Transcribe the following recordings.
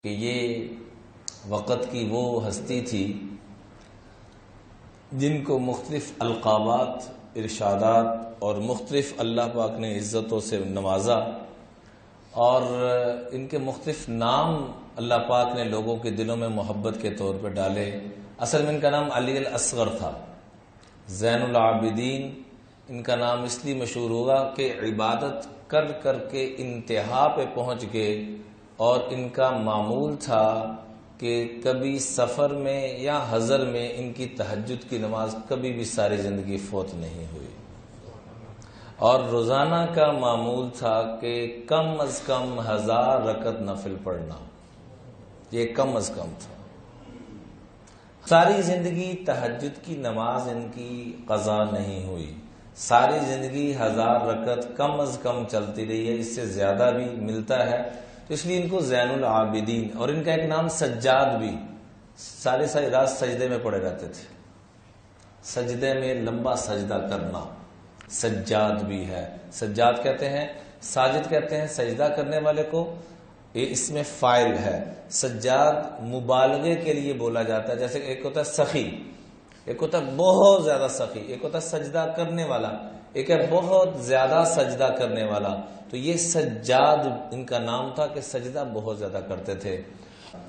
کہ یہ وقت کی وہ ہستی تھی جن کو مختلف القابات، ارشادات اور مختلف اللہ پاک نے عزتوں سے نوازا، اور ان کے مختلف نام اللہ پاک نے لوگوں کے دلوں میں محبت کے طور پر ڈالے۔ اصل میں ان کا نام علی الاصغر تھا، زین العابدین۔ ان کا نام اس لیے مشہور ہوگا کہ عبادت کر کر کے انتہا پہ پہنچ گئے، اور ان کا معمول تھا کہ کبھی سفر میں یا حضر میں ان کی تہجد کی نماز کبھی بھی ساری زندگی فوت نہیں ہوئی، اور روزانہ کا معمول تھا کہ کم از کم 1000 رکعت نفل پڑھنا، یہ کم از کم تھا۔ ساری زندگی تہجد کی نماز ان کی قضا نہیں ہوئی، ساری زندگی 1000 رکعت کم از کم چلتی رہی ہے، اس سے زیادہ بھی ملتا ہے، تو اس لیے ان کو زین العابدین۔ اور ان کا ایک نام سجاد بھی، ساری رات سجدے میں پڑے رہتے تھے، سجدے میں لمبا سجدہ کرنا سجاد بھی ہے۔ سجاد کہتے ہیں، ساجد کہتے ہیں سجدہ کرنے والے کو، یہ اس میں فاعل ہے۔ سجاد مبالغے کے لیے بولا جاتا ہے، جیسے ایک ہوتا ہے سخی، ایک ہوتا ہے بہت زیادہ سخی، ایک ہوتا ہے سجدہ کرنے والا، ایک ہے بہت زیادہ سجدہ کرنے والا۔ تو یہ سجاد ان کا نام تھا کہ سجدہ بہت زیادہ کرتے تھے۔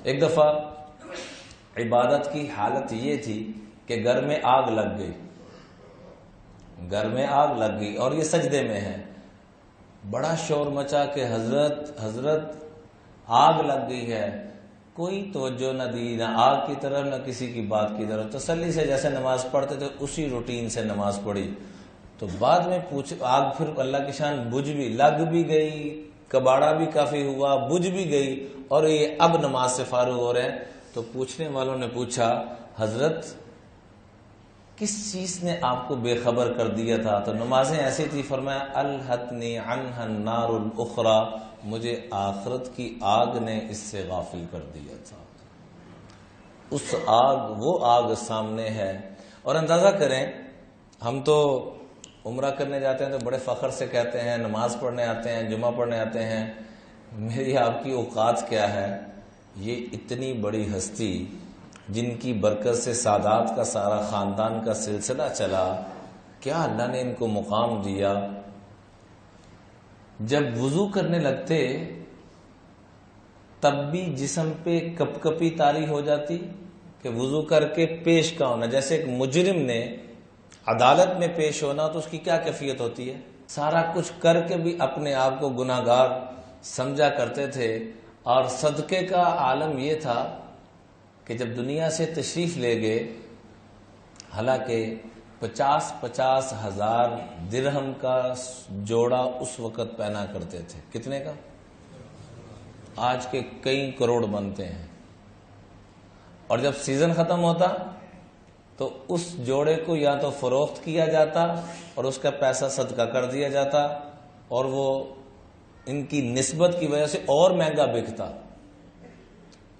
ایک دفعہ عبادت کی حالت یہ تھی کہ گھر میں آگ لگ گئی، گھر میں آگ لگ گئی اور یہ سجدے میں ہے، بڑا شور مچا کہ حضرت آگ لگ گئی ہے۔ کوئی توجہ نہ دی، نہ آگ کی طرف نہ کسی کی بات کی طرف، تسلی سے جیسے نماز پڑھتے تھے اسی روٹین سے نماز پڑھی۔ تو بعد میں آگ پھر اللہ کی شان بجھ بھی، لگ بھی گئی، کباڑا بھی کافی ہوا، بجھ بھی گئی، اور یہ اب نماز سے فارغ ہو رہے ہیں۔ تو پوچھنے والوں نے پوچھا، حضرت کس چیز نے آپ کو بے خبر کر دیا تھا؟ تو نمازیں ایسی تھی، فرمایا الہتنی عنہا النار الاخری، مجھے آخرت کی آگ نے اس سے غافل کر دیا تھا۔ اس آگ، وہ آگ سامنے ہے۔ اور اندازہ کریں، ہم تو عمرہ کرنے جاتے ہیں تو بڑے فخر سے کہتے ہیں، نماز پڑھنے آتے ہیں، جمعہ پڑھنے آتے ہیں، میری آپ کی اوقات کیا ہے؟ یہ اتنی بڑی ہستی جن کی برکت سے سادات کا سارا خاندان کا سلسلہ چلا، کیا اللہ نے ان کو مقام دیا۔ جب وضو کرنے لگتے تب بھی جسم پہ کپ کپی طاری ہو جاتی کہ وضو کر کے پیش کا ہونا، جیسے ایک مجرم نے عدالت میں پیش ہونا تو اس کی کیا کیفیت ہوتی ہے، سارا کچھ کر کے بھی اپنے آپ کو گناہگار سمجھا کرتے تھے۔ اور صدقے کا عالم یہ تھا کہ جب دنیا سے تشریف لے گئے، حالانکہ 50 ہزار درہم کا جوڑا اس وقت پہنا کرتے تھے، کتنے کا؟ آج کے کئی کروڑ بنتے ہیں۔ اور جب سیزن ختم ہوتا تو اس جوڑے کو یا تو فروخت کیا جاتا اور اس کا پیسہ صدقہ کر دیا جاتا، اور وہ ان کی نسبت کی وجہ سے اور مہنگا بکتا،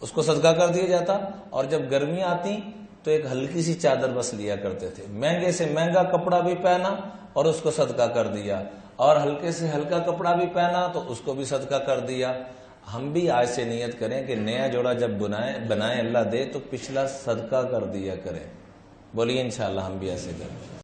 اس کو صدقہ کر دیا جاتا۔ اور جب گرمی آتی تو ایک ہلکی سی چادر بس لیا کرتے تھے، مہنگے سے مہنگا کپڑا بھی پہنا اور اس کو صدقہ کر دیا، اور ہلکے سے ہلکا کپڑا بھی پہنا تو اس کو بھی صدقہ کر دیا۔ ہم بھی آج سے نیت کریں کہ نیا جوڑا جب بنائیں اللہ دے تو پچھلا صدقہ کر دیا کریں۔ بولیے انشاءاللہ ہم بھی ایسے کریں۔